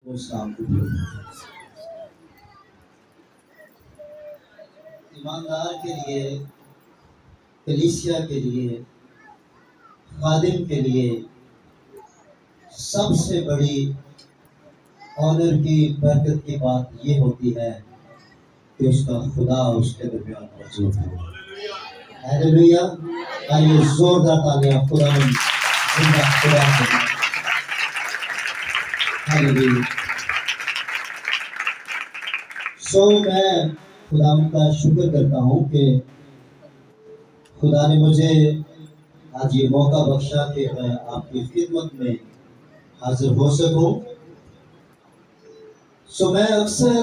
السلام ایماندار کے لیے، کلیسیا کے لیے، خادم کے لیے سب سے بڑی آنر کی برکت کی بات یہ ہوتی ہے کہ اس کا خدا اس کے درمیان موجود ہے۔ ہیلیلویا! آئیے زوردار تالیاں خدا زندہ خدا سے۔ ہیلیلویا! میں خدا کا شکر کرتا ہوں کہ خدا نے مجھے آج یہ موقع بخشا کہ میں آپ کی خدمت میں حاضر ہو سکوں۔ میں اکثر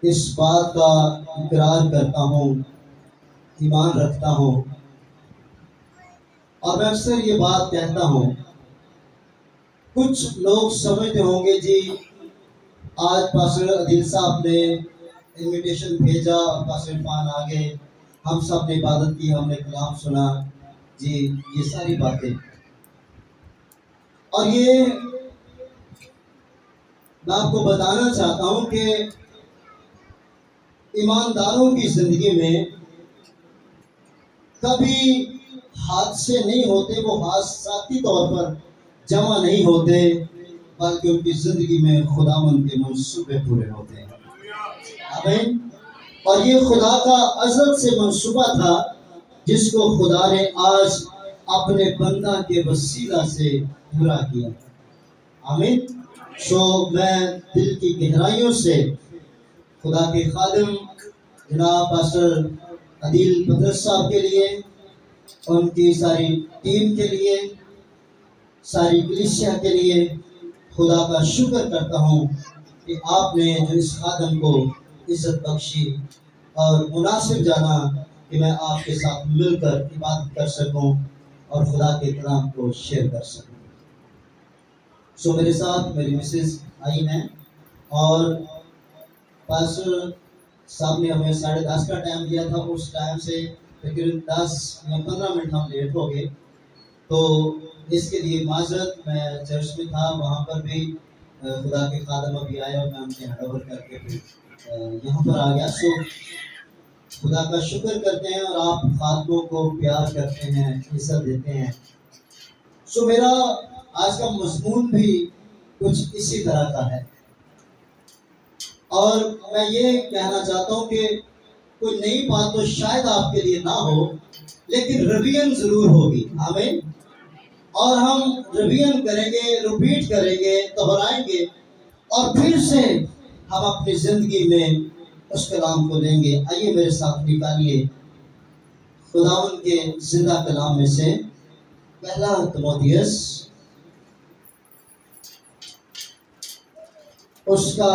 اس بات کا اقرار کرتا ہوں، ایمان رکھتا ہوں، اور میں اکثر یہ بات کہتا ہوں۔ کچھ لوگ سمجھتے ہوں گے جی آج پاسٹر عدیل صاحب نے انویٹیشن بھیجا، پاسٹر عرفان آ گئے، ہم سب نے عبادت کی، ہم نے کلام سنا، جی یہ ساری باتیں، اور یہ میں آپ کو بتانا چاہتا ہوں کہ ایمانداروں کی زندگی میں کبھی حادثے نہیں ہوتے، وہ حادثاتی طور پر جمع نہیں ہوتے، بلکہ ان کی زندگی میں خداوند کے منصوبے پورے ہوتے ہیں۔ آمین۔ اور یہ خدا کا ازل سے منصوبہ تھا جس کو خدا نے آج اپنے بندہ کے وسیلہ سے پورا کیا۔ آمین۔ میں دل کی گہرائیوں سے خدا کے خادم جناب پاسٹر عدیل پطرس صاحب کے لیے، ان کی ساری ٹیم کے لیے، ساری کلیسیا کے لیے خدا کا شکر کرتا ہوں کہ آپ نے جو اس خادم کو عزت بخشی اور مناسب جانا کہ میں آپ کے ساتھ مل کر عبادت کر سکوں اور خدا کے کلام کو شیئر کر سکوں۔ میرے ساتھ میری مسز آئی ہیں، اور پاسٹر صاحب نے ہمیں 10:30 کا ٹائم دیا تھا، اس ٹائم سے تقریباً 10 یا 15 منٹ ہم لیٹ ہو گئے، تو اس کے لیے معذرت۔ میں چرچ میں تھا، وہاں پر بھی خدا کے خادم ابھی آئے اور میں ان کے ہینڈ اوور کر کے پھر یہاں پر آ گیا۔ خدا کا شکر کرتے ہیں، اور آپ خادموں کو پیار کرتے ہیں، عزت دیتے ہیں۔ میرا آج کا مضمون بھی کچھ اسی طرح کا ہے، اور میں یہ کہنا چاہتا ہوں کہ کوئی نئی بات تو شاید آپ کے لیے نہ ہو، لیکن ریویژن ضرور ہوگی۔ آمین۔ اور ہم ریویژن کریں گے، ریپیٹ کریں گے، دہرائیں گے، اور پھر سے ہم اپنی زندگی میں اس کلام کو لیں گے۔ آئیے میرے ساتھ نکالیے خداوند کے زندہ کلام میں سے پہلا تیموتھیوس، اس کا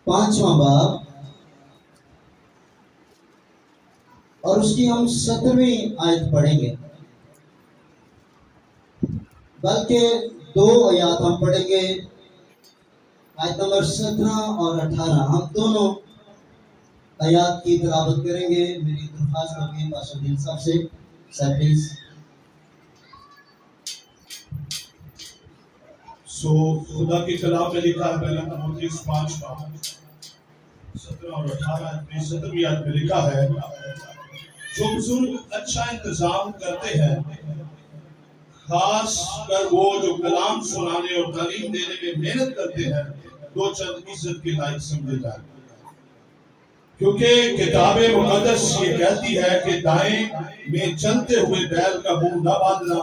5واں باب، اور اس کی ہم 17ویں آیت پڑھیں گے، بلکہ 2 آیات ہم پڑھیں گے، آیت نمبر 17 اور 18۔ ہم دونوں آیات کی تلاوت کریں گے۔ میری درخواست ہوگی پاسٹر عدیل صاحب سے، سر پلیز۔ خدا کے کلام میں لکھا ہے، پہلا تیموتھیوس 5 کا 17 اور 18 میں 17ویں آیت میں لکھا ہے، جو بزرگ اچھا انتظام کرتے ہیں، خاص کر وہ جو کلام سنانے اور تعلیم دینے میں محنت کرتے ہیں، دو چند عزت کے لائق سمجھے جائیں، کیونکہ کتاب مقدس یہ کہتی ہے کہ دائیں میں چلتے ہوئے بیل کا منہ نہ باندھنا،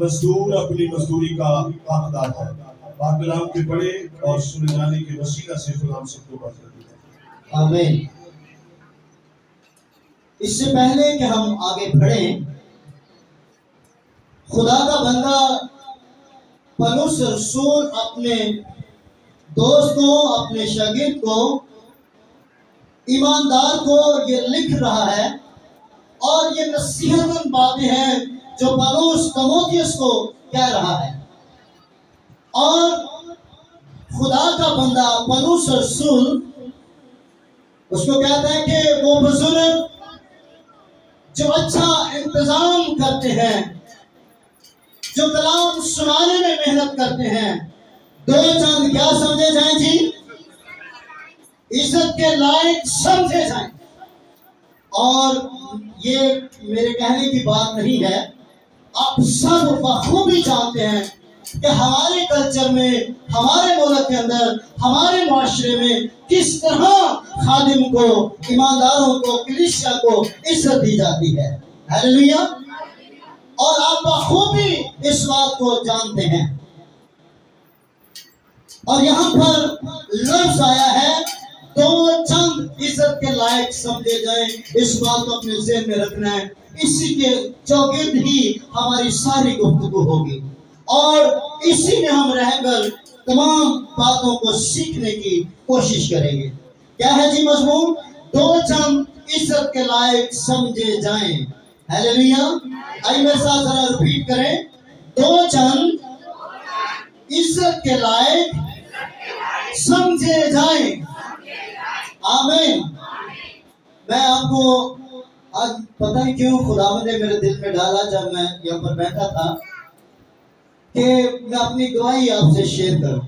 مزدور اپنی مزدوری کا حقدار ہے۔ پاک کلام کے پڑھے اور سنے جانے کے وسیلہ سے خدا ہم سب کو برکت دے۔ آمین۔ اس سے پہلے کہ ہم آگے بڑھیں، خدا کا بندہ پولس رسول اپنے دوست کو، اپنے شاگرد کو، ایماندار کو یہ لکھ رہا ہے، اور یہ نصیحت باتیں ہیں جو پولس تیموتھیوس کو کہہ رہا ہے۔ اور خدا کا بندہ پولس رسول اس کو کہتا ہے کہ وہ بزرگ جو اچھا انتظام کرتے ہیں، جو کلام سنانے میں محنت کرتے ہیں، دو چند کیا سمجھے جائیں جی؟ عزت کے لائق سمجھے جائیں۔ اور یہ میرے کہنے کی بات نہیں ہے، آپ سب بخوبی جانتے ہیں کہ ہمارے کلچر میں، ہمارے ملک کے اندر، ہمارے معاشرے میں کس طرح خادم کو، ایمانداروں کو، کلیسیا کو عزت دی جاتی ہے۔ ہیلیلویا! اور آپ بخوبی اس بات کو جانتے ہیں۔ اور یہاں پر لفظ آیا ہے دو چند عزت کے لائق سمجھے جائیں، اس بات کو اپنے ذہن میں رکھنا ہے۔ اسی کے چوگرد ہی ہماری ساری گفتگو ہوگی، اور اسی میں ہم رہ کر تمام باتوں کو سیکھنے کی کوشش کریں گے۔ کیا ہے جی مضمون؟ دو چند عزت کے لائق سمجھے جائیں۔ ہیلیلویا! آئیے میرے ساتھ ذرا ریپیٹ کریں، دو چند عزت کے لائق سمجھے جائیں۔ آمین۔ میں آپ کو آج پتہ نہیں کیوں خداوند نے میرے دل میں ڈالا جب میں یہاں پر بیٹھا تھا کہ میں اپنی گواہی آپ سے شیئر کروں۔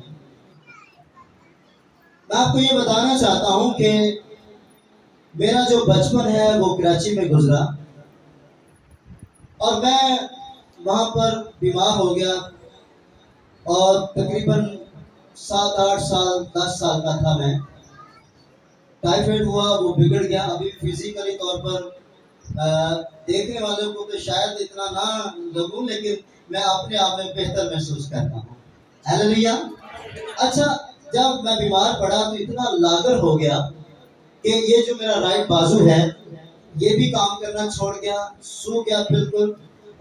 میں آپ کو یہ بتانا چاہتا ہوں کہ میرا جو بچپن ہے وہ کراچی میں گزرا، اور میں وہاں پر بیمار ہو گیا، اور تقریباً 7-8 سال 10 سال کا تھا میں۔ ٹائیفائڈ ہوا، وہ بگڑ گیا۔ ابھی فزیکلی طور پر دیکھنے والوں کو تو شاید اتنا نہ لگوں، لیکن میں اپنے آپ میں بہتر محسوس کرتا ہوں۔ ہیلیلویا! اچھا، جب میں بیمار پڑا تو اتنا لاغر ہو گیا کہ یہ جو میرا رائٹ بازو ہے یہ بھی کام کرنا چھوڑ گیا، سو گیا بالکل،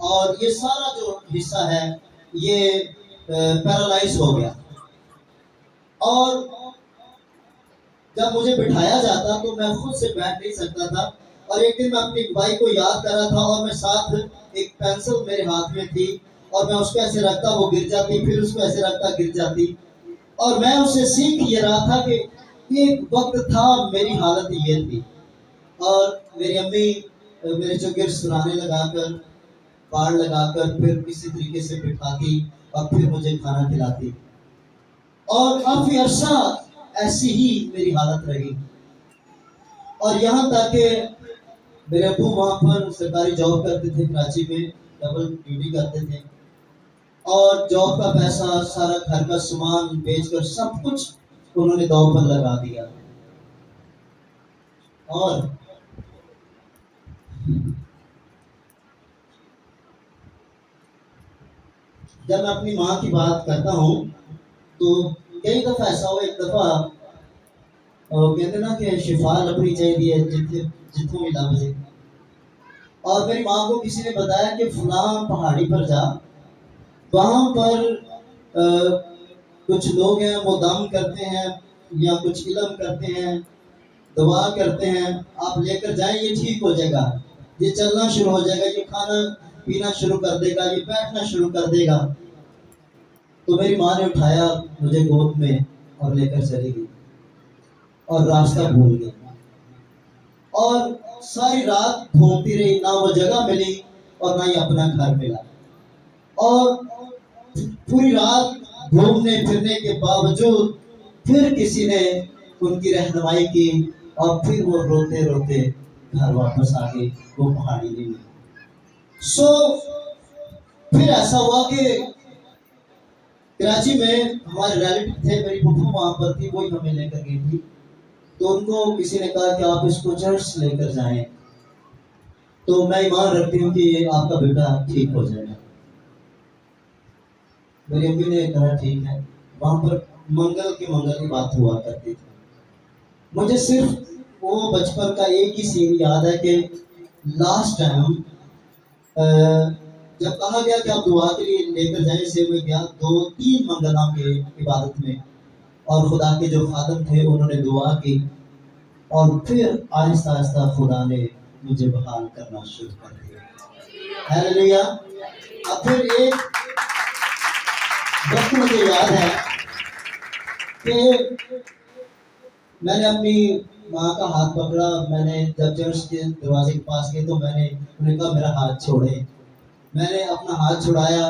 اور یہ سارا جو حصہ ہے یہ پیرالائز ہو گیا۔ اور جب مجھے بٹھایا جاتا تو میں خود سے بیٹھ نہیں سکتا تھا، اور ایک دن میں اپنی بھائی کو یاد کر رہا تھا، اور میں ساتھ ایک پینسل میرے ہاتھ میں تھی، اور میں اس کو ایسے رکھتا وہ گر جاتی، پھر اس کو ایسے رکھتا گر جاتی، اور میں اس سے سیکھ یہ رہا تھا کہ ایک وقت تھا میری حالت یہ تھی، اور میری امی میرے چوگر سرانے لگا کر، باڑ لگا کر پھر کسی طریقے سے بٹھاتی اور پھر مجھے کھانا کھلاتی، اور کافی عرصہ ایسی ہی میری حالت رہی۔ اور یہاں تک کہ میرے ابو وہاں پر سرکاری جاب کرتے تھے، کراچی میں ڈبل ڈیوٹی کرتے تھے، اور جاب کا پیسہ سارا گھر کا سامان بیچ کر سب کچھ انہوں نے داؤ پر لگا دیا۔ اور جب میں اپنی ماں کی بات کرتا ہوں تو کئی دفعہ ایسا ہوا، ایک دفعہ کہتے نا کہ شفا لبنی چاہیے جتوں بھی لب جائے، اور میری ماں کو کسی نے بتایا کہ فلاں پہاڑی پر جا، وہاں پر کچھ لوگ ہیں وہ دم کرتے ہیں یا کچھ علم کرتے ہیں، دعا کرتے ہیں، آپ لے کر جائیں، یہ ٹھیک ہو جائے گا، یہ چلنا شروع ہو جائے گا، یہ کھانا پینا شروع کر دے گا، یہ بیٹھنا شروع کر دے گا۔ تو میری ماں نے اٹھایا مجھے گود میں اور لے کر چلی گئی، اور راستہ بھول گئی، اور ساری رات ڈھونڈتی رہی، نہ وہ جگہ ملی اور نہ ہی اپنا گھر ملا، اور پوری رات گھومنے پھرنے کے باوجود پھر کسی نے ان کی رہنمائی کی، اور پھر وہ روتے روتے گھر واپس آ گئے، وہ پہاڑی نہیں ملی۔ پھر ایسا ہوا کہ کراچی میں ہمارے ریلیٹیو تھے، میری پھوپھو وہاں پر تھی، وہی ہمیں لے کر گئی تھی، تو ان کو کسی نے کہا کہ آپ اس کو چرچ لے کر جائیں، تو میں ایمان رکھتی ہوں کہ آپ کا بیٹا ٹھیک ہو جائے گا۔ میری امی نے کہا ٹھیک ہے۔ وہاں پر منگل کی بات ہوا کرتی تھی۔ مجھے صرف وہ بچپن کا ایک ہی سین یاد ہے کہ لاسٹ ٹائم جب کہا گیا کہ آپ دعا کے لیے لے کر جائیں، سے میں گیا 2-3 منگلہ کے عبادت میں، اور خدا کے جو خادم تھے انہوں نے دعا کی، اور پھر آہستہ آہستہ خدا نے مجھے بحال کرنا شروع کر دیا۔ ہیلیلویا! اب پھر ایک وقت مجھے یاد ہے کہ میں نے اپنی ماں کا ہاتھ پکڑا، میں نے جب چرچ کے دروازے کے پاس گئے تو میں نے انہیں کہا میرا ہاتھ چھوڑے، میں نے اپنا ہاتھ چھڑایا،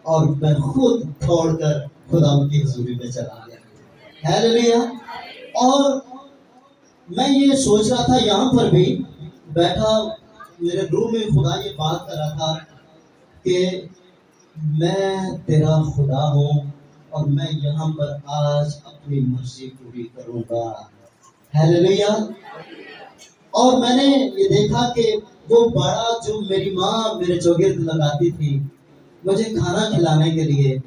اور میں خود دوڑ کر خدا کی حضوری میں چلا گیا. ہیلیلویا. اور میں یہ سوچ رہا تھا یہاں پر بھی بیٹھا میرے روح میں خدا یہ بات کر رہا تھا کہ میں تیرا خدا ہوں اور میں یہاں پر آج اپنی مرضی پوری کروں گا. ہیلیلویا. اور میں نے یہ دیکھا کہ وہ باڑا جو میری ماں میرے چوگرد لگاتی تھی مجھے کھانا کھلانے کے لیے،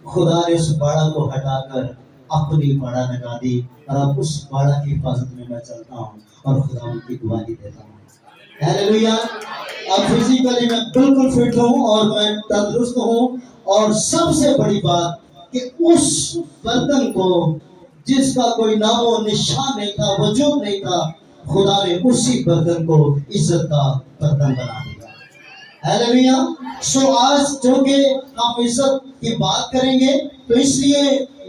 خدا نے اس باڑا کو ہٹا کر اپنی باڑا لگا دی اور اب اس باڑا کی حفاظت میں چلتا ہوں اور خدا ان کی گواہی دیتا ہوں. ہیلیلویا. اب فزیکلی میں بالکل فٹ ہوں اور میں تندرست ہوں. اور سب سے بڑی بات کہ اس برتن کو جس کا کوئی نام و نشان نہیں تھا، وجود نہیں تھا، خدا نے اسی برتن کو عزت کا برتن بنا دیا. ہیلیلویا. سو آج جو کہ ہم عزت کی بات کریں گے تو اس لیے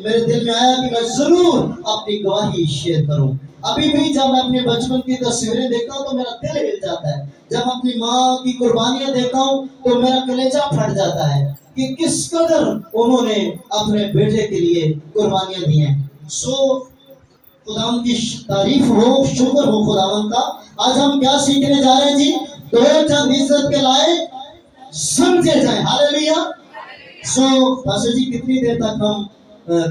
میرے دل میں آیا کہ میں ضرور اپنی گواہی شیئر کروں. ابھی بھی جب میں اپنے بچپن کی تصویریں دیکھتا ہوں تو میرا دل ہل جاتا ہے. جب اپنی ماں کی قربانیاں دیکھتا ہوں تو میرا کلیجہ پھٹ جاتا ہے کہ کس قدر انہوں نے اپنے بیٹے کے لیے قربانیاں دی ہیں. سو خداوند کی تعریف ہو، شکر ہو خداوند کا. آج ہم کیا سیکھنے جا رہے ہیں جی؟ دو چند عزت کے لائق سمجھے جائیں. ہیلیلویا. سو پاسٹر جی کتنی دیر تک ہم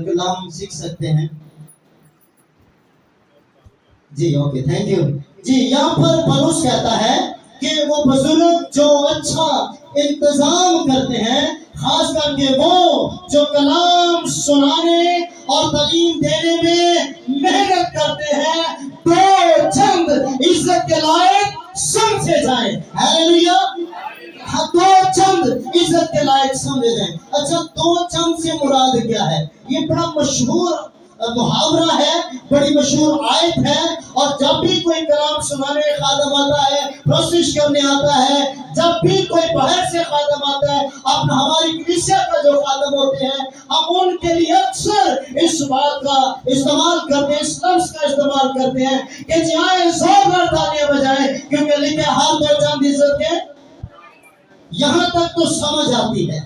کلام سیکھ سکتے ہیں؟ جی اوکے، تھینک یو. جی یہاں پر پولس کہتا ہے کہ وہ بزرگ جو اچھا انتظام کرتے ہیں، خاص کر کے وہ جو کلام سنانے اور تعلیم دینے میں محنت کرتے ہیں، دو چند عزت کے لائق سمجھے جائیں. ہیلیلویا. دو چند عزت کے لائق سمجھے جائیں. اچھا، دو چند سے مراد کیا ہے؟ یہ بڑا مشہور محاورہ ہے، بڑی مشہور آیت ہے. اور جب بھی کوئی کلام سنانے خادم آتا ہے، پروسش کرنے آتا ہے، جب بھی کوئی باہر سے خادم آتا ہے، اپنا ہماری کلیسیا کا جو خادم ہوتے ہیں، ہم ان کے لیے اکثر اس بات کا استعمال کرتے ہیں، اس لفظ کا استعمال کرتے ہیں کہ جائیں زوردار تالیاں بجائیں، کیونکہ لکھے ہر دو چند عزت کے. یہاں تک تو سمجھ آتی ہے،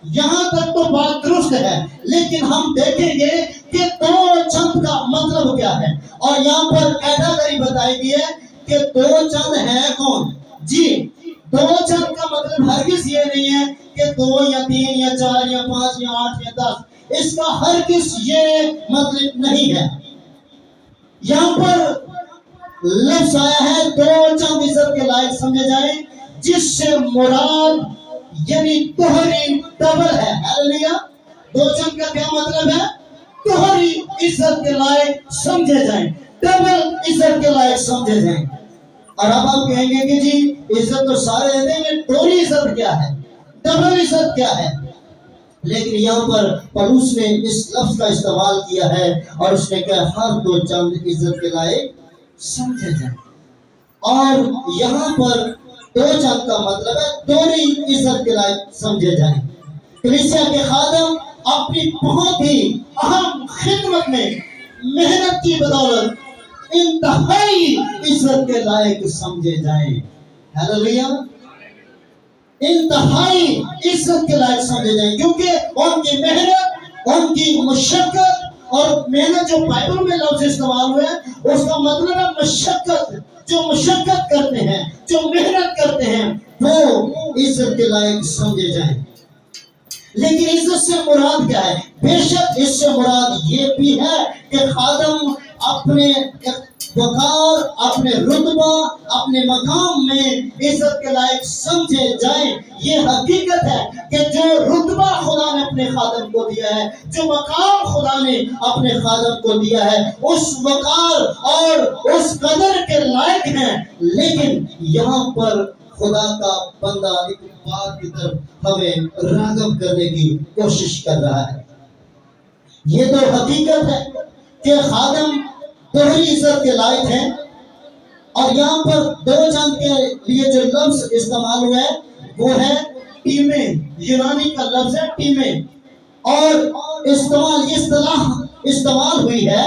یہاں تک تو بات درست ہے، لیکن ہم دیکھیں گے کہ دو چند کا مطلب کیا ہے. اور یہاں پر کیٹاگری بتائی گئی ہے کہ دو چند ہے کون؟ جی دو چند کا مطلب ہرگز یہ نہیں ہے کہ دو یا تین یا چار یا پانچ یا آٹھ یا 10. اس کا ہرگز یہ مطلب نہیں ہے. یہاں پر لفظ آیا ہے دو چند عزت کے لائق سمجھے جائیں، جس سے مراد یعنی دوہری ڈبل ہے. ہیلیلویا. دو چند کا کیا مطلب ہے؟ دوہری عزت کے لائق سمجھے جائیں، ڈبل عزت کے لائق سمجھے جائیں. اور اب آپ کہیں گے کہ جی عزت تو سارے دیتے ہیں، دوہری عزت کیا ہے، ڈبل عزت کیا ہے؟ لیکن یہاں پر پولس نے اس لفظ کا استعمال کیا ہے اور اس نے کہا ہر دو چند عزت کے لائق سمجھے جائیں. اور یہاں پر دو چند کا مطلب ہے دوہری عزت کے لائق سمجھے جائیں. کلیسیا کے خادم اپنی بہت ہی اہم خدمت میں محنت کی بدولت انتہائی عزت کے لائق سمجھے جائیں. ہیلیلویا. انتہائی عزت کے لائق سمجھے جائیں کیونکہ ان کی محنت، ان کی مشقت، اور محنت جو بائبل میں لفظ استعمال ہوئے ہیں اس کا مطلب ہے مشقت. جو مشقت کرتے ہیں، جو محنت کرتے ہیں، وہ عزت کے لائق سمجھے جائیں. لیکن عزت سے مراد کیا ہے؟ بے شک اس سے مراد یہ بھی ہے کہ خادم اپنے وقار، اپنے رتبہ، اپنے مقام میں عزت کے لائق سمجھے جائیں. یہ حقیقت ہے کہ جو رتبہ خدا نے اپنے خادم کو دیا ہے، جو مقام خدا نے اپنے خادم کو دیا ہے، اس وقار اور اس قدر کے لائق ہیں. لیکن یہاں پر خدا کا بندہ ایک بات کی طرف ہمیں راغب کرنے کی کوشش کر رہا ہے. یہ تو حقیقت ہے کہ خادم دوہری عزت کے لائق ہیں. اور یہاں پر دو چند کے لیے جو لفظ استعمال ہوا ہے وہ ہے ٹیمیں. یونانی کا لفظ ہے ٹیمیں. اور اصطلاح استعمال ہوئی ہے،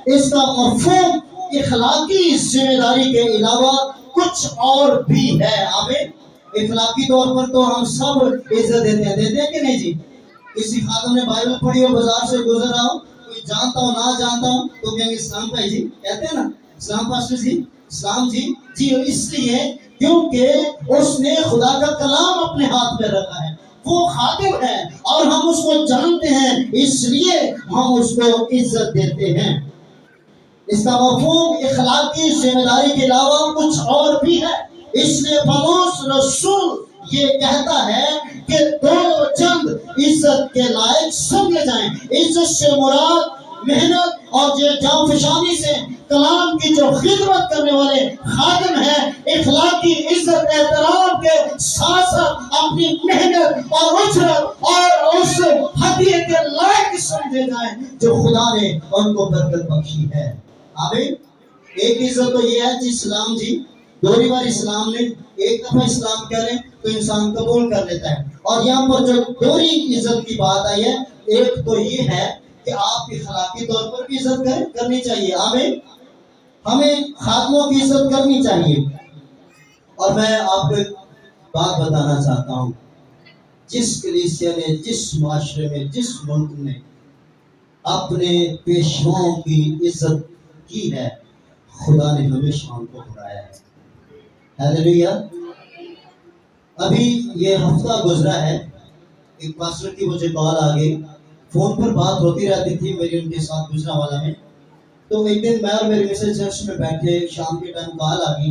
اس کا مفہوم اخلاقی ذمہ داری کے علاوہ کچھ اور بھی ہے. آمین. اخلاقی طور پر تو ہم سب عزت دیتے ہیں کہ نہیں جی؟ کسی خادم نے بائبل پڑھی ہو، بازار سے گزر رہا ہو، کوئی جانتا ہو نہ جانتا ہو تو کہیں گے اسلام بھائی جی، کہتے ہیں نا اسلام پاسٹر جی، اسلام جی جی، اس لیے کیونکہ اس نے خدا کا کلام اپنے ہاتھ میں رکھا ہے، وہ خادم ہے اور ہم اس کو جانتے ہیں، اس لیے ہم اس کو عزت دیتے ہیں۔ اس کا مفہوم اخلاقی ذمہ داری کے علاوہ کچھ اور بھی ہے، اس لیے پولس رسول یہ کہتا ہے کہ دو چند عزت کے لائق سمجھے جائیں۔ عزت سے مراد محنت اور جانفشانی سے کلام کی جو خدمت کرنے والے خادم ہیں، اخلاقی عزت احترام کے ساتھ ساتھ اپنی محنت اور اجرت اور اس ہدیے کے لائق سمجھے جائیں جو خدا نے ان کو برکت بخشی ہے۔ آمین۔ ایک عزت تو یہ ہے جی اسلام جی، دوہری بار اسلام نے ایک دفعہ اسلام کرے تو انسان قبول کر لیتا ہے، اور یہاں پر جو دوہری عزت کی بات آئی ہے، ایک تو یہ ہے کہ آپ اخلاقی طور پر بھی عزت کرنی چاہیے۔ آمین۔ ہمیں خادموں کی عزت کرنی چاہیے۔ اور میں آپ کو ایک بات بتانا چاہتا ہوں، جس کلیسیا نے، جس معاشرے میں، جس ملک نے اپنے پیشواؤں کی عزت کی ہے، خدا نے ہمیشہ ان کو بڑھایا ہے۔ ہیلیلویا۔ ابھی یہ ہفتہ گزرا ہے، ایک پاسٹر کی مجھے کال آ گئی، فون پر بات ہوتی رہتی تھی میری ان کے ساتھ گجرا والا میں، تو ایک دن میں اور میری مسز چرچ میں بیٹھے، شام کے ٹائم کال آ گئی،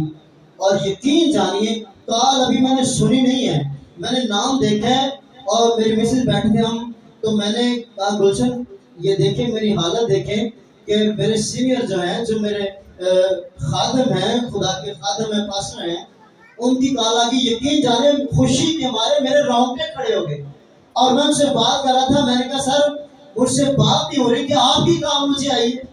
اور یقین جانیے کال ابھی میں نے سنی نہیں ہے، میں نے نام دیکھا ہے اور میری مسز بیٹھے تھے ہم، تو میں نے کہا گلشن یہ دیکھیں میری حالت دیکھیں کہ میرے سینئر جو ہیں، جو میرے خادم ہیں، خدا کے خادم ہیں، پاسٹر ہیں، ان کی کال آ گئی، یقین جانے خوشی کے مارے میرے رونگٹے کھڑے ہو گئے، اور میں ان سے بات کر رہا تھا، میں نے کہا سر مجھ سے بات نہیں ہو رہی کہ آپ کی کام مجھے آئی ہے،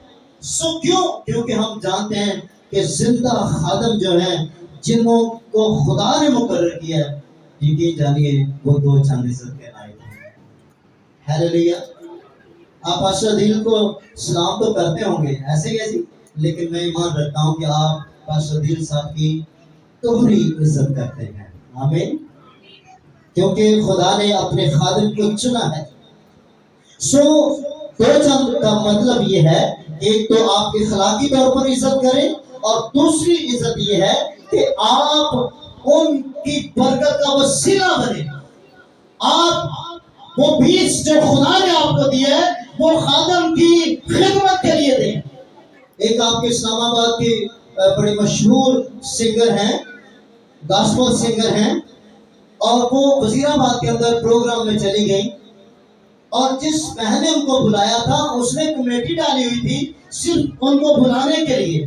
سو کیوں؟ کیونکہ ہم جانتے ہیں کہ زندہ خادم جو ہیں، جنہوں کو خدا نے مقرر کیا ہے، یقین جانیے وہ دو چاند عزت کے لائق ہیں۔ ہیلیلویا۔ آپ پاسٹر دل کو سلام تو کرتے ہوں گے ایسے کیسے، لیکن میں ایمان رکھتا ہوں کہ آپ پاسٹر دل صاحب کی دوہری عزت کرتے ہیں۔ آمین۔ کیونکہ خدا نے اپنے خادم کو چنا ہے۔ سو دو چند کا مطلب یہ ہے، ایک تو آپ اخلاقی طور پر عزت کریں، اور دوسری عزت یہ ہے کہ آپ ان کی برکت کا وسیلہ بنیں۔ آپ وہ بیج جو خدا نے آپ کو دیا ہے وہ خادم کی خدمت کے لیے دیں۔ ایک آپ کے اسلام آباد کے بڑے مشہور سنگر ہیں، گاسپل سنگر ہیں، اور وہ وزیر آباد کے اندر پروگرام میں چلی گئی، اور جس بہن نے ان کو بلایا تھا اس نے کمیٹی ڈالی ہوئی تھی صرف ان کو بلانے کے لیے،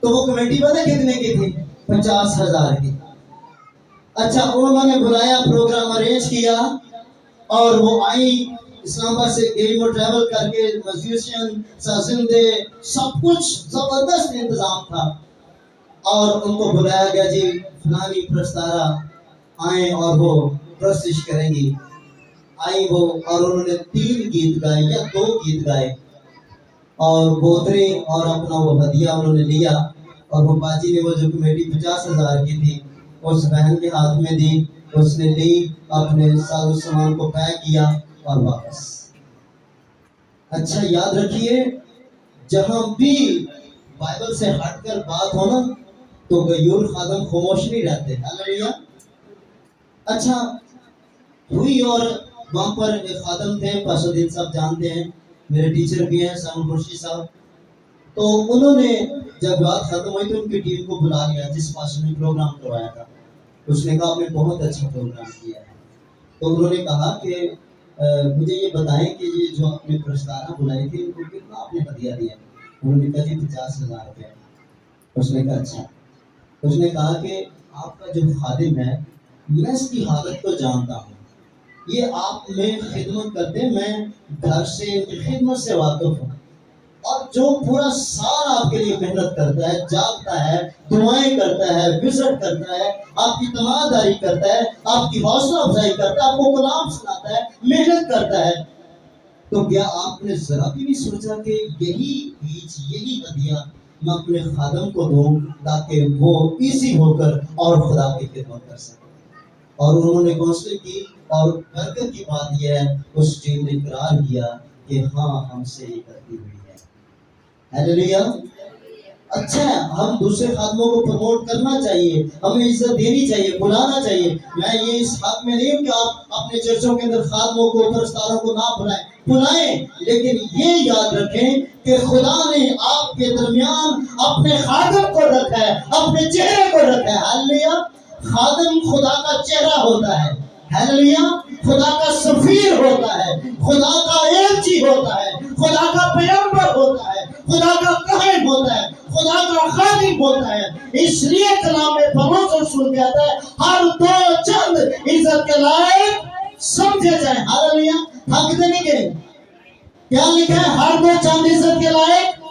تو وہ کمیٹی پتہ کتنے کی تھی؟ 50,000 کی۔ اچھا انہوں نے بلایا، پروگرام ارینج کیا، اور وہ آئی اسلام آباد سے گئی، وہ ٹریول کر کے، میوزیشین، سازندے، سب کچھ زبردست انتظام تھا، اور ان کو بلایا گیا جی فلانی پرستارہ آئیں اور وہ پرستش کریں گی۔ آئی وہ، اور انہوں نے 3 گیت گائے یا 2 گیت گائے، اور وہ اترے اور اپنا وہ ہدیہ انہوں نے لیا، اور وہ باجی نے وہ جو کمیٹی 50,000 کی تھی اس بہن کے ہاتھ میں دی، اس نے لی، اپنے ساز و سامان کو پیک کیا اور واپس۔ اچھا یاد رکھیے، جہاں بھی بائبل سے ہٹ کر بات ہونا تو غیور خادم خاموش نہیں رہتے۔ ہیلیلویا۔ اچھا ہوئی، اور وہاں پر ایک خادم تھے، پاسٹر دین صاحب جانتے ہیں، میرے ٹیچر بھی ہیں، سامو خورشید صاحب، تو انہوں نے جب بات ختم ہوئی تو ان کی ٹیم کو بلا لیا جس پاسٹر نے پروگرام کروایا تھا، اس نے کہا آپ نے بہت اچھا پروگرام کیا ہے، تو انہوں نے کہا کہ مجھے یہ بتائیں کہ یہ جو آپ نے پرستارہ بلائی تھی ان کو کتنا آپ نے ہدیہ دیا؟ انہوں نے کہا جی 50,000 روپے۔ اس نے کہا اچھا، اس نے کہا کہ آپ کا جو خادم ہے میں اس کی حالت کو جانتا ہوں، یہ آپ میں خدمت کرتے ہیں، میں گھر سے ان کی خدمت سے واقف ہوں، اور جو پورا سال آپ کے لیے محنت کرتا ہے، جاگتا ہے، دعائیں کرتا ہے، وزٹ کرتا ہے، آپ کی تماداری کرتا ہے، آپ کی حوصلہ افزائی کرتا ہے، آپ کو کلام سناتا ہے، محنت کرتا ہے، تو کیا آپ نے ذرا بھی نہیں سوچا کہ یہی بیج، یہی ہدیہ میں اپنے خادم کو دوں تاکہ وہ ایزی ہو کر اور خدا کی خدمت کر سکے؟ اور انہوں نے کونسل کی اور برکت کی بات یہ ہے اس ٹیم نے اقرار کیا کہ ہاں ہم سے یہ غلطی ہوئی ہے. ہیلیلویا. اچھا ہے, ہم دوسرے خادموں کو پروموٹ کرنا چاہیے, ہمیں عزت دینی چاہیے, بلانا چاہیے. میں یہ اس حق میں نہیں ہوں کہ آپ اپنے چرچوں کے اندر خادموں کو, پرستاروں کو نہ بلائیں, لیکن یہ یاد رکھیں کہ خدا نے آپ کے درمیان اپنے خادم کو رکھا ہے, اپنے چہرے کو رکھا ہے. ہیلیلویا. خادم خدا کا چہرہ ہوتا ہے. ہیلیلویا. خدا کا سفیر ہوتا ہے, خدا کا ایلچی ہوتا ہے, خدا کا پیغمبر ہوتا ہے, خدا کا کاہن ہوتا ہے, خدا کا خادم ہوتا ہے. اس لیے کلام میں پولس رسول کہتا ہے ہر دو چند عزت کے لائق سمجھے جائیں. ہیلیلویا. حق دینے کے کیا لکھا ہے؟ ہر دو چند عزت کے لائق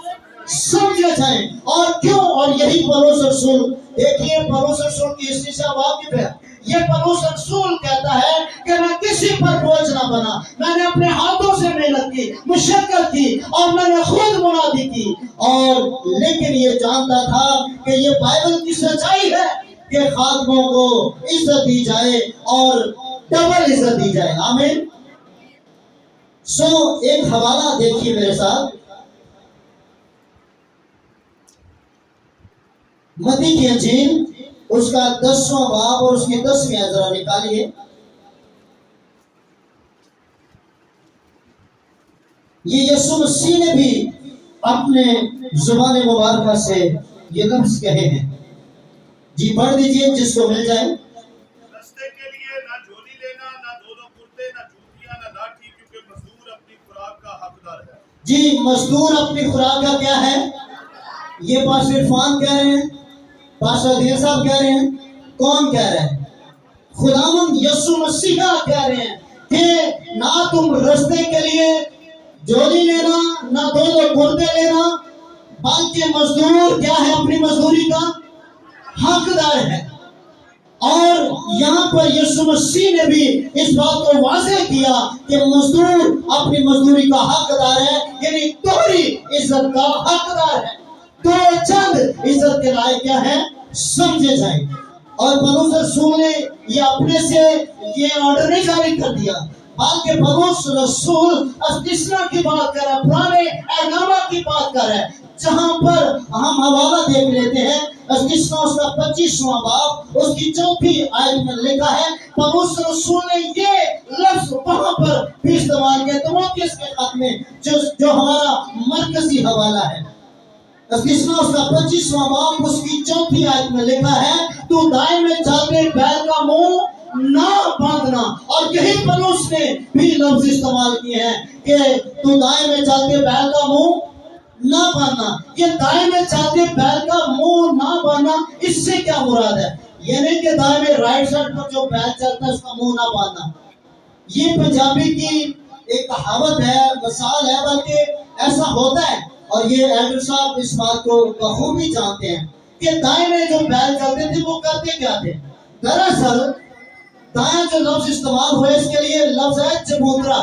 سمجھے جائیں. اور کیوں؟ اور یہی پولس رسول, دیکھیے پولس رسول کی ہسٹری سے واقف ہے. یہ پولس رسول کہتا ہے کہ میں کسی پر بوجھ نہ بنا, میں نے اپنے ہاتھوں سے محنت کی, مشقت کی, اور میں نے خود منادی کی, اور لیکن یہ جانتا تھا کہ یہ بائبل کی سچائی ہے کہ خادموں کو عزت دی جائے اور ڈبل عزت دی جائے. آمین. ایک حوالہ دیکھیے میرے ساتھ, متی کی انجیل اس کا 10واں باب اور اس کی 10ویں آیت ذرا نکالیے. یہ یسوع مسیح نے بھی اپنے زبان مبارکہ سے یہ لفظ کہے ہیں. جی پڑھ دیجئے جس کو مل جائے. رستے کے لیے نہ جھولی لینا, نہ دو کرتے, نہ جوتیاں, نہ لاٹھی, کیونکہ مزدور اپنی خوراک کا حقدار ہے. جی مزدور اپنی خوراک کا کیا ہے؟ یہ پاسٹر عرفان کہہ رہے ہیں, پاسٹر دیر صاحب کہہ رہے ہیں. کون کہہ رہے ہیں؟ خداوند یسوع مسیح کہہ رہے ہیں کہ نہ تم رستے کے لیے جولی لینا, نہ دو کرتے لینا, بلکہ مزدور کیا ہے؟ اپنی مزدوری کا حقدار ہے. اور یہاں پر یسوع مسیح نے بھی اس بات کو واضح کیا کہ مزدور اپنی مزدوری کا حقدار ہے, یعنی دوہری عزت کا حقدار ہے. دو چند عزت کے لائق کیا ہے سمجھے جائیں. اور پولس رسول نے یہ اپنے سے یہ آرڈر نہیں جاری کر دیا, بلکہ پولس رسول استثنا کی بات کر رہا ہے, پرانے احکامہ کی بات کر رہا ہے, جہاں پر ہم حوالہ دیکھ لیتے ہیں. استثنا اس کا 25واں باب اس کی 4تھی آیت میں لکھا ہے. پولس رسول نے یہ لفظ وہاں پر بھی استعمال کیا تیموتھیوس کے خط میں, جو ہمارا مرکزی حوالہ ہے. استثنا اس کا 25واں باب اس کی 4تھی آیت میں لکھا ہے تو دائیں میں چلتے بیل کا منہ نہ باندھنا. اور یہی پولس نے بھی لفظ استعمال کیے ہیں کہ تو دائیں میں چلتے بیل کا منہ نہ باندھنا. یہ دائیں میں چلتے بیل کا منہ نہ باندھنا, اس سے کیا مراد ہے؟ یہ نہیں کہ دائیں میں رائٹ سائڈ پر جو بیل چلتا ہے اس کا منہ نہ باندھنا. یہ پنجابی کی ایک کہاوت ہے, مثال ہے, بلکہ ایسا ہوتا ہے. اور یہ ایلڈر صاحب اس بات کو بخوبی جانتے ہیں کہ دائیں میں جو بیل چلتے تھے وہ کرتے کیا تھے. دراصل دائیں جو لفظ استعمال ہوئے اس کے لیے لفظ ہے چبوترا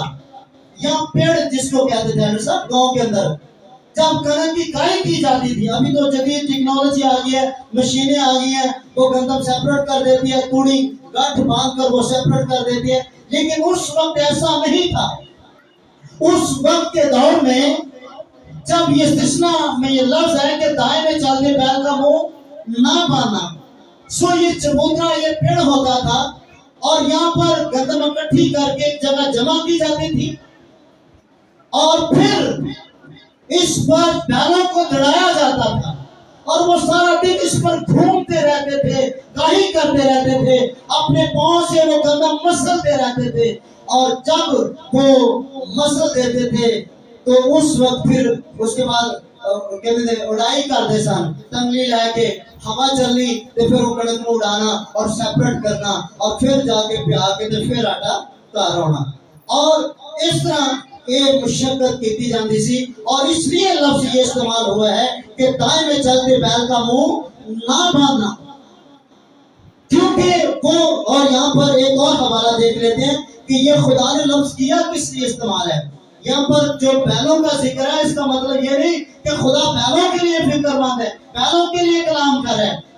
یا پیڑ, جس کو کہتے تھے ایلڈر صاحب گاؤں کے اندر جب کنک کی کائی کی جاتی تھی. ابھی تو جدید ٹیکنالوجی آ گئی ہے, مشینیں آ گئی ہیں, وہ گندم سیپریٹ کر دیتی ہے, توڑی گٹھ باندھ کر وہ سیپریٹ کر دیتی ہے. لیکن اس وقت ایسا نہیں تھا. اس وقت کے دور میں جب یہ استثنا میں یہ لفظ ہے کہ دائیں میں چلتے بیل کا منہ نہ باندھنا, یہ چبوترا یہ پیڑ ہوتا تھا اور یہاں پر گندم اکٹھی کر کے ایک جگہ جمع کی جاتی تھی اور پھر اس پر بیلوں کو لڑایا جاتا تھا اور وہ سارا دن اس پر گھومتے رہتے تھے, گاہی کرتے رہتے تھے, اپنے پاؤں سے وہ گندم مسلتے رہتے تھے. اور جب وہ مسل دیتے تھے تو اس وقت پھر اس کے بعد کہتے تھے اڑائی کرتے سن, تنگلی لے کے ہوا چلنی تو پھر وہ کڑک کو اڑانا اور سیپریٹ کرنا اور پھر جا کے پیا کے تو پھر آٹا تیار ہونا. اور اس طرح یہ مشقت کی جاتی سی, اور اس لیے لفظ یہ استعمال ہوا ہے کہ دائیں میں چلتے بیل کا منہ نہ باندھنا. کیونکہ وہ, اور یہاں پر ایک اور حوالہ دیکھ لیتے ہیں کہ یہ خدا نے لفظ کیا کس لیے استعمال ہے. یہاں پر جو بیلوں کا ذکر ہے اس کا مطلب یہ نہیں کہ خدا بیلوں کے لیے فکر مند ہے, بیلوں کے لیے کلام کر رہا ہے,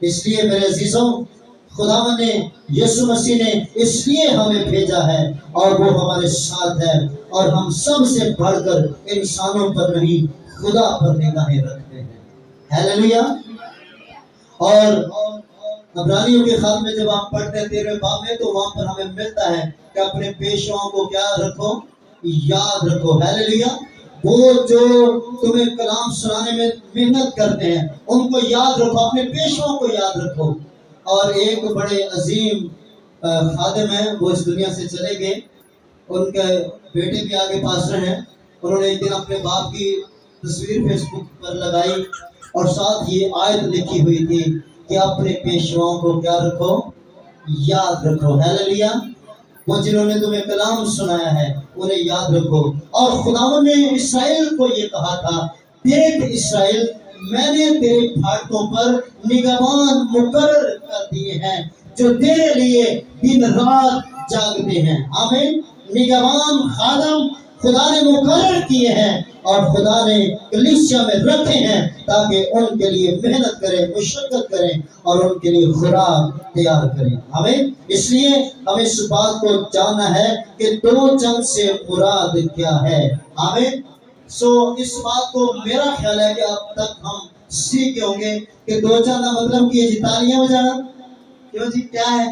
اس لیے میرے عزیزوں خداوند نے یسوع مسیح نے اس لیے ہمیں بھیجا ہے اور وہ ہمارے ساتھ ہے اور ہم سب سے بڑھ کر انسانوں پر نہیں خدا پر نگاہیں رکھتے ہیں. ہیلیلویا. اور عبرانیوں کے خط میں جب ہم پڑھتے ہیں 13ویں باب میں تو وہاں پر ہمیں ملتا ہے کہ اپنے پیشواؤں کو کیا رکھو؟ یاد رکھو. ہیلیلویا. وہ جو تمہیں کلام سنانے میں محنت کرتے ہیں ان کو یاد رکھو، اپنے پیشواؤں کو یاد رکھو. اور ایک بڑے عظیم خادم ہیں، وہ اس دنیا سے چلے گئے، ان کے بیٹے بھی آگے پاسٹر ہیں. انہوں نے ایک دن اپنے باپ کی تصویر فیس بک پر لگائی اور ساتھ یہ آیت لکھی ہوئی تھی کہ اپنے پیشواؤں کو کیا رکھو؟ یاد رکھو. ہیلیلویا. وہ جنہوں نے تمہیں کلام سنایا ہے انہیں یاد رکھو. اور خداوند نے اسرائیل کو یہ کہا تھا، دیکھ اسرائیل، میں نے تیرے پھاٹکوں پر نگہبان مقرر کر دیے ہیں جو تیرے لیے دن رات جاگتے ہیں. آمین. نگہبان خادم خدا نے مقرر کیے ہیں اور خدا نے کلیسیا میں رکھے ہیں تاکہ ان کے لیے محنت کریں، مشقت کریں اور ان کے لیے خوراک تیار کریں. آمین. اس لیے ہمیں اس بات کو جاننا ہے کہ دو چند سے مراد کیا ہے. آمین. اس بات کو میرا خیال ہے کہ اب تک ہم سیکھ ہوں گے کہ دو چند کا مطلب کہ جی تالیاں بجانا، کیوں جی کیا ہے؟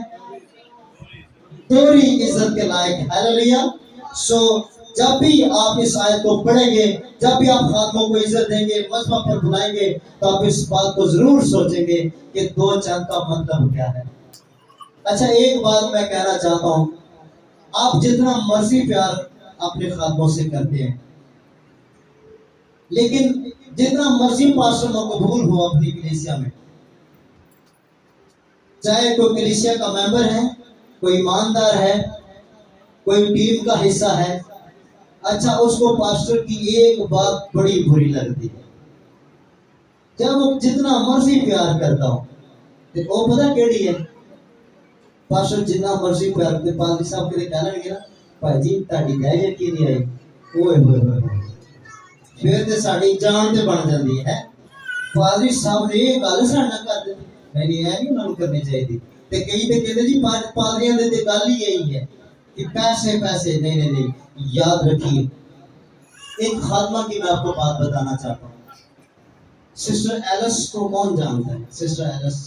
دوری عزت کے لائق. ہیلیلویا. جب بھی آپ اس آیت کو پڑھیں گے، جب بھی آپ خادموں کو عزت دیں گے، مذہب پر بلائیں گے، تو آپ اس بات کو ضرور سوچیں گے کہ دو چند کا مطلب کیا ہے. اچھا ایک بات میں کہنا چاہتا ہوں، آپ جتنا مرضی پیار اپنے خادموں سے کرتے ہیں، لیکن جتنا مرضی پاسٹر مقبول ہو اپنی کلیسیا میں، چاہے کوئی کلیسیا کا ممبر ہے، کوئی ایماندار ہے، کوئی ٹیم کا حصہ ہے، اچھا اس کو پاسٹر کی ایک بات بڑی بری لگتی ہے، جب وہ جتنا مرضی پیار کرتا ہوں تو وہ پتہ کیڑی ہے؟ پاسٹر جتنا مرضی پیار کرتے پادری صاحب کے کہنا لگے نا بھائی جی تہاڈی دیا یقین نہیں آئی، اوئے ہوئے ہوئے پھر تے ساڈی جان تے بن جاندی ہے. پادری صاحب نے یہ گل ساڈے نال کر دتی، میں نہیں ہے نہیں انہاں نوں کرنی چاہیے. تے کئی تے کہندے جی پادریاں دے تے گل ہی یہی ہے کہ پیسے پیسے. نہیں. یاد رکھیے ایک خادمہ کی میں آپ کو بات بتانا چاہتا ہوں. سسٹر ایلس کو کون جانتا ہے؟ سسٹر ایلس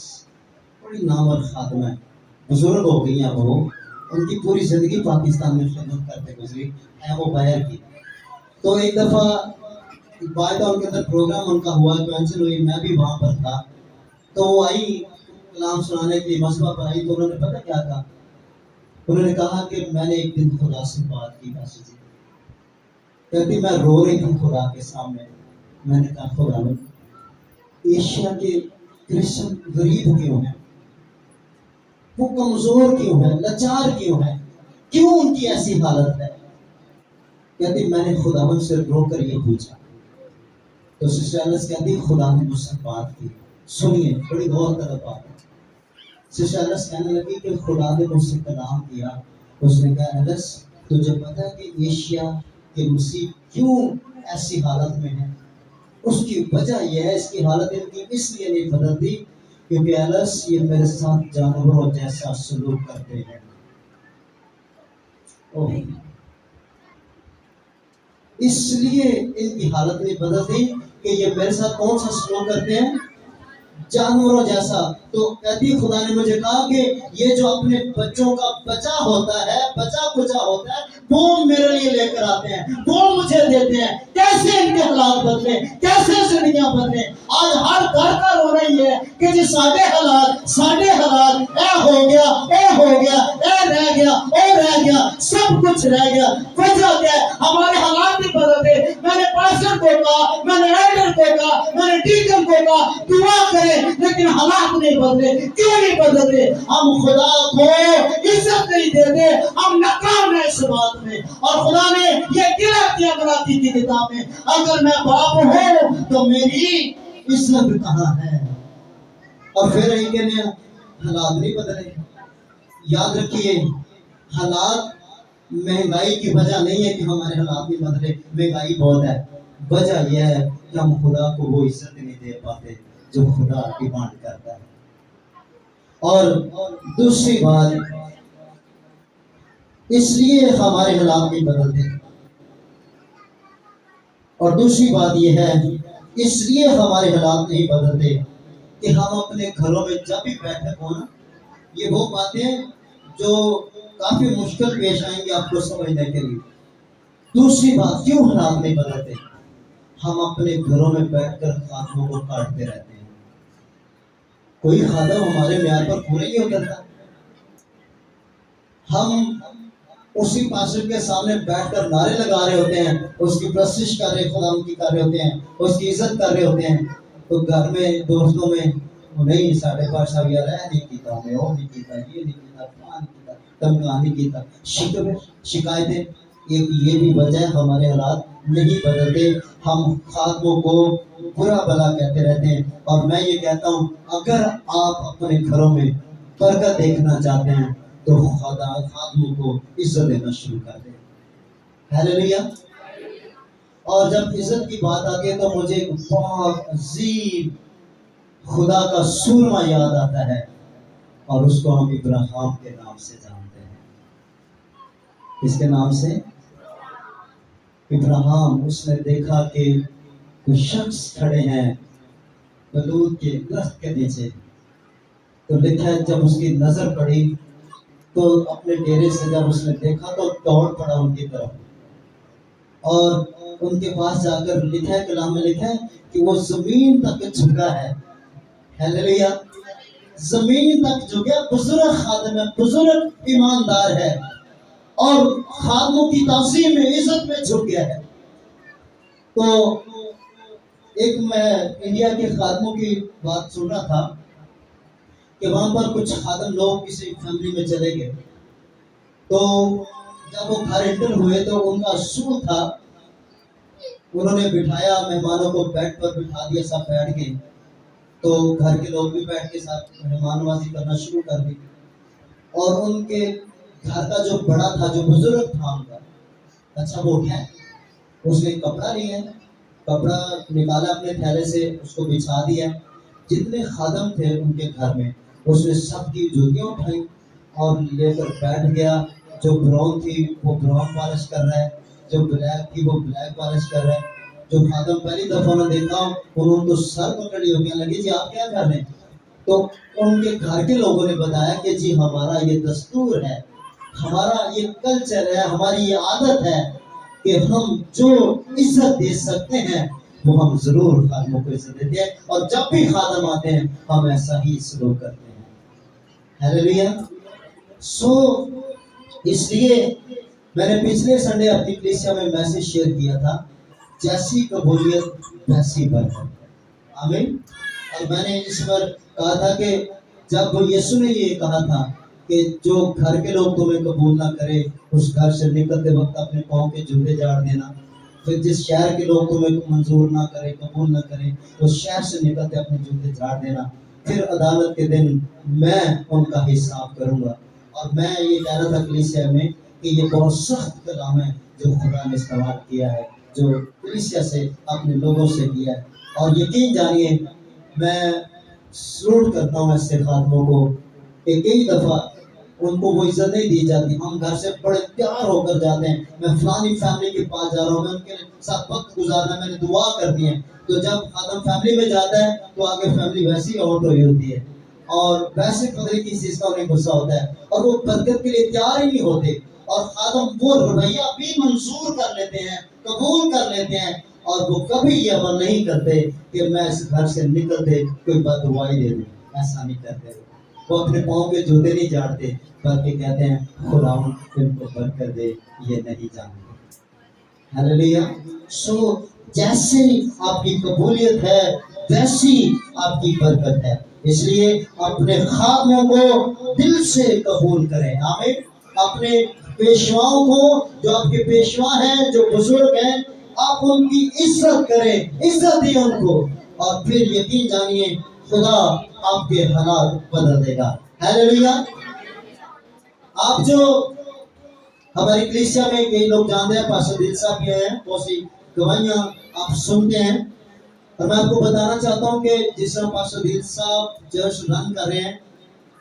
بڑی نامور خادمہ ہے، بزرگ ہو گئی ہیں وہ، ان کی پوری زندگی پاکستان میں خدمت کرتے گزری ہے وہ باہر کی. تو ایک دفعہ بائی ان کے اندر پروگرام ان کا ہوا، کینسل ہوئی، میں بھی وہاں پر تھا. تو وہ آئی کلام سنانے کے مسئلہ پر آئی، تو انہوں نے پتہ کیا کہا؟ انہوں نے کہا کہ میں نے ایک دن خدا سے بات کی بس جی. کہتی میں رو رہی تھی خدا کے سامنے. میں نے کہا خدا میں ایشیا کے کرسچن غریب کیوں ہیں؟ وہ کمزور کیوں ہیں؟ لاچار کیوں ہیں؟ کیوں ان کی ایسی حالت ہے؟ کہتی میں نے خداوند سے رو کر یہ پوچھا. تو سسٹر ایلس کہتی خدا نے مجھ سے بات کی. سنیے بڑی غور طرف بات ہے. سسٹر ایلس کہنے لگی کہ خدا نے مجھ سے کلام کیا. اس نے کہا ایلس تجھے پتہ ہے کہ ایشیا کے مسیح کیوں ایسی حالت میں ہیں؟ اس کی وجہ یہ ہے، اس کی حالت ان کی اس لیے نہیں بدلتی کیونکہ ایلس یہ میرے ساتھ جانوروں جیسا سلوک کرتے ہیں. اس لیے ان کی حالت نہیں بدلتی کہ یہ میرے ساتھ کون سا سلوک کرتے ہیں؟ جانوروں جیسا. تو کہتی خدا نے مجھے کہا کہ یہ جو اپنے بچوں کا بچہ ہوتا ہے، بچہ کچا ہوتا ہے، وہ میرے لیے لے کر آتے ہیں، وہ مجھے دیتے ہیں. کیسے ان کے حالات بدلے، کیسے زندگیاں بدلے. آج ہر گھر کا رو رہی ہے کہ جی ساڈے حالات اے ہو گیا، اے رہ گیا، سب کچھ رہ گیا. وجہ کیا ہے؟ ہمارے حالات نہیں بدلتے. میں نے پاسٹر کو کہا، میں نے ایڈر کو کہا، میں نے ڈیکن کو کہا دعا کرے، لیکن حالات نہیں بدلے. کیوں نہیں بدلتے؟ ہم خدا کو عزت نہیں دیتے، ہم ناکام ہیں اس بات میں. اور خدا نے یہ کیا کیا غلاطی کی کتاب میں، اگر میں باپ ہوں تو میری عزت کہاں ہے؟ اور پھر یہ کہنے حالات نہیں بدلے. یاد رکھیے حالات مہنگائی کی وجہ نہیں ہے کہ ہمارے حالات نہیں بدلے. مہنگائی بہت ہے، وجہ یہ ہے کہ ہم خدا کو وہ عزت نہیں دے پاتے جو خدا ڈیمانڈ کرتا ہے. اور دوسری بات، اس لیے ہمارے حالات نہیں بدلتے، اور دوسری بات یہ ہے اس لیے ہمارے حالات نہیں بدلتے کہ ہم اپنے گھروں میں جب بھی بیٹھے ہوں نا، یہ وہ باتیں جو کافی مشکل پیش آئیں گی آپ کو سمجھنے کے لیے۔ دوسری بات، کیوں حالات نہیں بدلتے؟ ہم اپنے گھروں میں بیٹھ کر خادموں کو کاٹتے رہتے ہیں۔ کوئی خادم ہمارے معیار پر پورا نہیں اترتا، ہم اسی پاسٹر کے سامنے بیٹھ کر نعرے لگا رہے ہوتے ہیں، اس کی پرستش کر رہے، خدا کی کر رہے ہوتے ہیں، اس کی عزت کر رہے ہوتے ہیں، تو گھر میں دوستوں میں نہیں ساڑھے پاس یا رہ نہیں کیتا، ہمیں وہ نہیں کیتا، یہ نہیں کیتا، فلان نہیں کیتا، تمکان نہیں کیتا، شکوے شکایتیں، یہ بھی وجہ ہے ہمارے حالات نہیں بدلتے۔ ہم خادموں کو برا بلا کہتے رہتے ہیں، اور میں یہ کہتا ہوں اگر آپ اپنے گھروں میں برکت دیکھنا چاہتے ہیں تو خادموں کو عزت دینا شروع کر دیں۔ ہیلیلویا۔ اور جب عزت کی بات آتی ہے تو مجھے ایک بہت عظیم خدا کا سورما یاد آتا ہے، اور اس کو ہم ابراہیم کے نام سے جانتے ہیں۔ اس کے نام سے ابراہیم، اس نے دیکھا کہ کچھ شخص کھڑے ہیں بلوط کے درخت کے نیچے، تو لکھا ہے جب اس کی نظر پڑی تو اپنے ڈیرے سے جب اس نے دیکھا تو دوڑ پڑا ان کی طرف، اور ان کے پاس جا کر لکھا ہے، کلام میں لکھا ہے کہ وہ زمین تک جھکا ہے۔ ہیلیلویا۔ زمین تک جھکا، بزرگ خادم ہے، بزرگ ایماندار ہے، اور خادموں کی تعظیم میں، عزت میں جھک گیا ہے۔ تو ایک میں انڈیا کے خادموں کی بات سن رہا تھا کہ وہاں پر کچھ خادم لوگ کسی فیملی میں چلے گئے، تو جب وہ گھر انٹر ہوئے تو ان کا اصول تھا، انہوں نے بٹھایا مہمانوں کو، بیڈ پر بٹھا دیا، سب بیٹھ گئے، تو گھر کے لوگ بھی بیٹھ کے ساتھ مہمان نوازی کرنا شروع کر دی، اور ان کے گھر کا جو بڑا تھا، جو بزرگ تھا ان کا، اچھا وہ اٹھا، اس نے کپڑا لیا، کپڑا نکالا اپنے تھیلے سے، اس کو بچھا دیا، جتنے خادم تھے ان کے گھر میں اس نے سب کی جوتیاں اٹھائی اور لے کر بیٹھ گیا۔ جو براؤن تھی وہ براؤن پالش کر رہا ہے، جو بلیک تھی وہ بلیک پالش کر رہا ہے۔ جو خادم پہلی دفعہ نے دیکھا انہوں نے تو سر پکڑی ہو گیا، لگی جی آپ کیا کر رہے ہیں؟ تو ان کے گھر کے لوگوں نے بتایا کہ جی ہمارا یہ دستور ہے، ہمارا یہ کلچر ہے، ہماری یہ عادت ہے کہ ہم جو عزت دے سکتے ہیں وہ ہم ضرور خادموں کو عزت دیتے ہیں، اور جب بھی خادم آتے ہیں ہم ایسا ہی سلوک کرتے ہیں۔ ہیلیلویا۔ سو اس لیے میں نے پچھلے سنڈے اپنی کلیسیا میں میسج شیئر کیا تھا، جیسی قبولیت ویسی برکت۔ آمین۔ اور میں نے اس پر کہا تھا کہ جب یسوع نے یہ کہا تھا کہ جو گھر کے لوگ تمہیں قبول نہ کرے اس گھر سے نکلتے وقت اپنے پاؤں کے جوتے جاڑ دینا، پھر جس شہر کے لوگ تمہیں منظور نہ کرے، قبول نہ کرے، اس شہر سے نکلتے اپنے جوتے جاڑ دینا، پھر عدالت کے دن میں ان کا حساب کروں گا۔ اور میں یہ کہہ رہا تھا کلیسیا میں کہ یہ بہت سخت کلام ہے جو خدا نے استعمال کیا ہے، جو کلیسیا سے اپنے لوگوں سے کیا ہے، اور یقین جانیے میں سلوٹ کرتا ہوں ایسے خادموں کو کہ کئی دفعہ ان کو وہ عزت نہیں دی جاتی۔ ہم گھر سے بڑے پیار ہو کر جاتے ہیں، میں فلانی فیملی کے پاس جا رہا ہوں، میں ان کے ساتھ وقت گزارنا ہے، میں نے دعا کرنی ہے، تو جب خادم فیملی میں جاتا ہے تو آگے فیملی ویسی آؤٹ ہوئی ہوتی ہے، اور ویسے پتہ کس چیز کا انہیں غصہ ہوتا ہے، اور وہ برکت کے لیے تیار ہی نہیں ہوتے، اور خادم وہ رویہ بھی منظور کر لیتے ہیں، قبول کر لیتے ہیں، اور وہ کبھی یہ عمل نہیں کرتے کہ میں اس گھر سے نکلتے کوئی بد دعائی دے دوں، ایسا نہیں کرتے۔ وہ اپنے پاؤں کے جوتے نہیں جاڑتے بلکہ کہتے ہیں خداوند ان کو برکت دے، یہ نہیں جانتے۔ ہیلیلویا۔ سو جیسے آپ کی قبولیت ہے ویسی آپ کی برکت ہے، اس لیے اپنے خادموں کو دل سے قبول کریں۔ آمین۔ اپنے پیشواؤں کو، جو آپ کے پیشوا ہیں، جو بزرگ ہیں، آپ ان کی عزت کریں، عزت دیں ان کو، اور پھر یقین جانیے خدا آپ کے حالات بدل دے گا۔ ہیلیلویا۔ آپ جو ہماری کلیسیا میں کئی لوگ جانتے ہیں، پاسٹر دل صاحب بھی ہیں، بہت سی گواہیاں آپ سنتے ہیں، اور میں آپ کو بتانا چاہتا ہوں کہ جس طرح پاسٹر دل صاحب چرچ رن کر رہے ہیں،